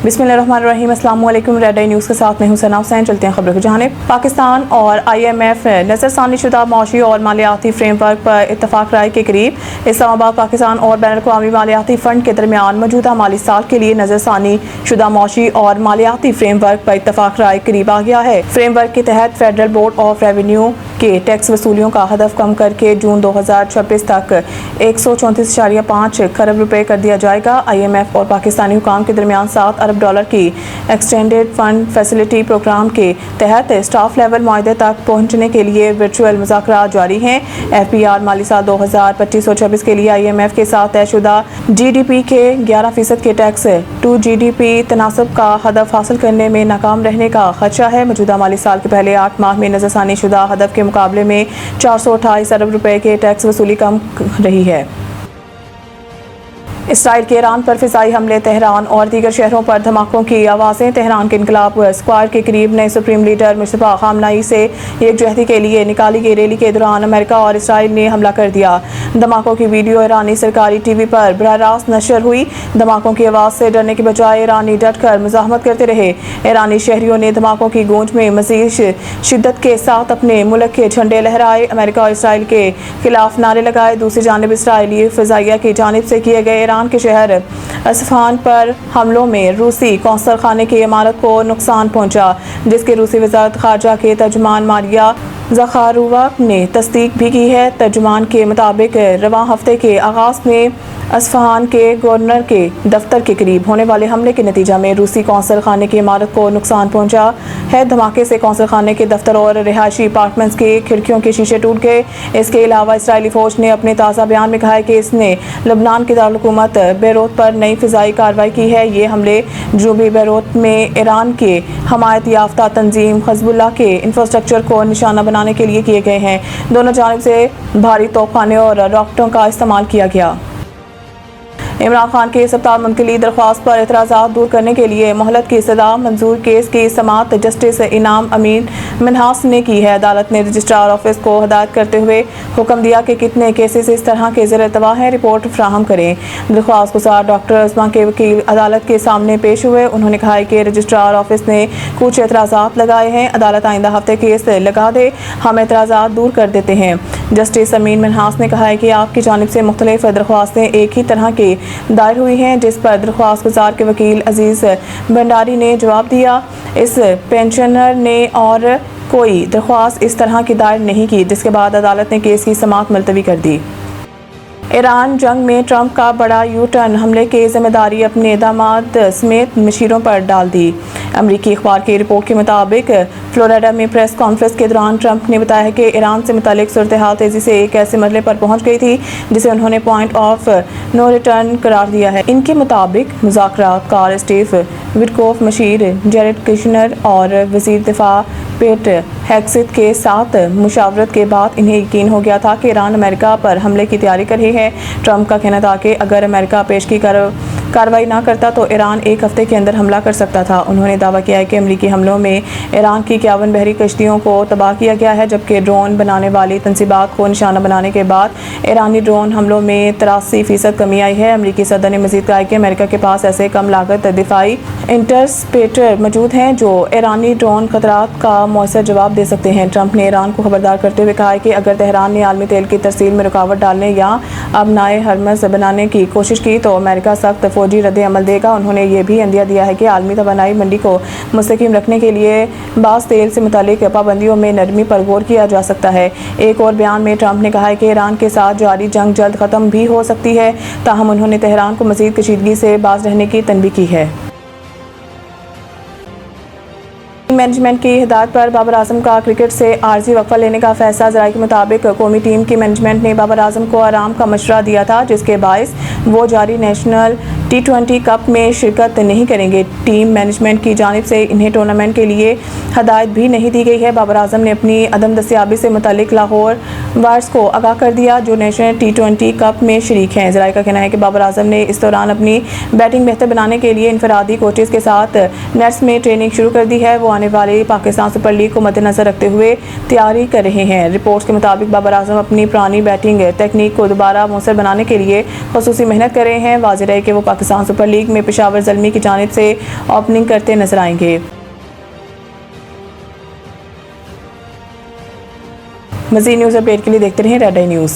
बिस्मिल्लाहिर्रहमानिर्रहीम। अस्सलाम वालेकुम। रेड आई न्यूज़ के साथ मैं हूं सना हुसैन। चलते हैं खबरों की जानिब। पाकिस्तान और IMF नज़रसानी शुदा मौशी और मालियाती फ्रेमवर्क पर इत्तफाक राय के करीब। इस्लामाबाद पाकिस्तान और बैनुल अक़वामी मालियाती फ़ंड के दरमियान मौजूदा माली साल के लिए नज़रसानी शुदा मौशी और मालियाती फ्रेमवर्क पर इत्तफाक राय करीब आ गया है। फ्रेमवर्क के तहत फेडरल बोर्ड ऑफ रेवेन्यू के टैक्स वसूलियों का हदफ कम करके जून 2026 तक 134.5 खरब रुपए कर दिया जाएगा। IMF और पाकिस्तानी हुकाम के दरमियान $7 अरब की एक्सटेंडेड फंड फैसिलिटी प्रोग्राम के तहत स्टाफ लेवल मुआहदे तक पहुंचने के लिए वर्चुअल मुज़ाकरात जारी हैं। FPR माली साल 2025-26 के लिए IMF के साथ तयशुदा GDP के 11% के टैक्स टू GDP तनासब का हदफ हासिल करने में नाकाम रहने का खदशा है। मौजूदा माली साल के पहले 8 माह में नज़रसानी शुदा हदफ के मुकाबले में 428 अरब रुपए के टैक्स वसूली कम रही है। इसराइल के ईरान पर फ़िज़ाई हमले, तेहरान और दीगर शहरों पर धमाकों की आवाज़ें। तेहरान के इनकलाब स्क्वायर के करीब नए सुप्रीम लीडर मुस्तफ़ा ख़ामनेई से यकजहती के लिए निकाली गई रैली के दौरान अमेरिका और इसराइल ने हमला कर दिया। धमाकों की वीडियो ईरानी सरकारी TV पर बराह रास्त नशर हुई। धमाकों की आवाज़ से डरने के बजाय ईरानी डट कर मुज़ाहमत करते रहे। ईरानी शहरियों ने धमाकों की गूंज में मज़ीद शिद्दत के साथ अपने मुल्क के झंडे लहराए, अमेरिका और इसराइल के खिलाफ नारे लगाए। दूसरी जानिब इसराइली फ़िज़ाइया की जानिब से किए गए ईरान के शहर असफहान पर हमलों में रूसी कौंसल खाने की इमारत को नुकसान पहुंचा, जिसके रूसी वज़ारत ख़ारजा के तर्जुमान मारिया ज़खारोवा ने तस्दीक भी की है। तर्जुमान के मुताबिक रवां हफ्ते के आगाज़ में असफहान के गवर्नर के दफ्तर के करीब होने वाले हमले के नतीजा में रूसी कौंसल खाने की इमारत को नुकसान पहुंचा है। धमाके से कौंसल खाने के दफ्तर और रिहायशी अपार्टमेंट्स की खिड़कियों के शीशे टूट गए। इसके अलावा इसराइली फौज ने अपने ताज़ा बयान में कहा है कि इसने लबनान के दारुल-हुकूमत बेरूत पर नई फ़िज़ाई कार्रवाई की है। ये हमले जनूबी बेरूत में ईरान के हमायत याफ्ता तंजीम हिज़्बुल्लाह के इंफ्रास्ट्रक्चर को निशाना बनाने के लिए किए गए हैं। दोनों जानिब से भारी तोपखाने और रॉकेटों का इस्तेमाल किया गया। इमरान खान के इस हफ्ता मुनकली दरख्वास्त पर एतराज़ात दूर करने के लिए मोहलत की सदा मंजूर केस की समाअत जस्टिस इनाम अमीन मिन्हास ने की है। अदालत ने रजिस्ट्रार ऑफिस को हदायत करते हुए हुक्म दिया कि कितने केसेस इस तरह के ज़ेर इल्तवा हैं, रिपोर्ट फ्राहम करें। दरख्वास्त गुज़ार डॉक्टर अज़मा के वकील अदालत के सामने पेश हुए। उन्होंने कहा कि रजिस्ट्रार ऑफिस ने कुछ एतराज़ात लगाए हैं। अदालत आइंदा हफ्ते केस लगा दे, हम एतराज़ात दूर कर देते हैं। जस्टिस अमीन मिन्हास ने कहा है कि आपकी जानिब से मुख्तलिफ दरख्वास्तें एक ही तरह की दायर हुई हैं, जिस पर दरख्वास्त गुज़ार के वकील अजीज़ भंडारी ने जवाब दिया, इस पेंशनर ने और कोई दरख्वास्त इस तरह की दायर नहीं की, जिसके बाद अदालत ने केस की समाअत मुलतवी कर दी। ईरान जंग में ट्रंप का बड़ा यू टर्न, हमले की जिम्मेदारी अपने दामाद समेत मशीरों पर डाल दी। अमरीकी अखबार की रिपोर्ट के मुताबिक फ्लोरिडा में प्रेस कॉन्फ्रेंस के दौरान ट्रंप ने बताया कि ईरान से मुतालिक सूरत-ए-हाल तेज़ी से एक ऐसे मरहले पर पहुंच गई थी जिसे उन्होंने पॉइंट ऑफ नो रिटर्न करार दिया है। इनके मुताबिक मुज़ाकरात कार स्टीव विटकोफ, मशीर जेरेड कुशनर और वज़ीर दिफा पेट हेग्सेथ के साथ मुशावरत के बाद इन्हें यकीन हो गया था कि ईरान अमेरिका पर हमले की तैयारी कर रही है। ट्रंप का कहना था कि अगर अमेरिका पेशगी कार्रवाई ना करता तो ईरान एक हफ्ते के अंदर हमला कर सकता था। उन्होंने दावा किया है कि अमरीकी हमलों में ईरान की 51 बहरी कश्तियों को तबाह किया गया है, जबकि ड्रोन बनाने वाली तंसीबात को निशाना बनाने के बाद ईरानी ड्रोन हमलों में 83% कमी आई है। अमरीकी सदर ने मजीद कहा कि अमेरिका के पास ऐसे कम लागत दिफाई इंटरसेप्टर मौजूद हैं जो ईरानी ड्रोन खतरात का मौसर जवाब दे सकते हैं। ट्रंप ने ईरान को खबरदार करते हुए कहा है कि अगर तेहरान ने आलमी तेल की तरसील में रुकावट डालने या अपनाए हरमज बनाने की कोशिश की तो अमेरिका सख्त फौजी रद्द अमल देगा। उन्होंने ये भी अंदिया दिया है कि आलमी तवानाई मंडी को मुस्तकीम रखने के लिए बास तेल से मुतालिक पाबंदियों में नरमी पर गौर किया जा सकता है। एक और बयान में ट्रंप ने कहा है कि ईरान के साथ जारी जंग जल्द ख़त्म भी हो सकती है, ताहम उन्होंने तेहरान को मज़ीद कशीदगी से बाज रहने की तनबीह की है। मैनेजमेंट की हिदायत पर बाबर आजम का क्रिकेट से आर्जी वक्फा लेने का फैसला। ज़राए के मुताबिक कौमी टीम की मैनेजमेंट ने बाबर आजम को आराम का मशवरा दिया था, जिसके बायस वो जारी नेशनल T20 कप में शिरकत नहीं करेंगे। टीम मैनेजमेंट की जानिब से इन्हें टूर्नामेंट के लिए हदायत भी नहीं दी गई है। बाबर आजम ने अपनी अदम दस्तयाबी से मुतालिक लाहौर وارس کو آگاہ کر دیا جو نیشنل T20 کپ میں شریک ہیں۔ ذرائع کا کہنا ہے کہ بابر اعظم نے اس دوران اپنی بیٹنگ بہتر بنانے کے لیے انفرادی کوچز کے ساتھ نیٹس میں ٹریننگ شروع کر دی ہے۔ وہ آنے والی پاکستان سپر لیگ کو مد نظر رکھتے ہوئے تیاری کر رہے ہیں۔ رپورٹس کے مطابق بابر اعظم اپنی پرانی بیٹنگ تکنیک کو دوبارہ مؤثر بنانے کے لیے خصوصی محنت کر رہے ہیں۔ واضح ہے کہ وہ پاکستان سپر لیگ میں پشاور زلمی کی جانب سے اوپننگ کرتے نظر آئیں گے۔ مزید نیوز اپڈیٹ کے لیے دیکھتے رہیں ریڈ آئی نیوز۔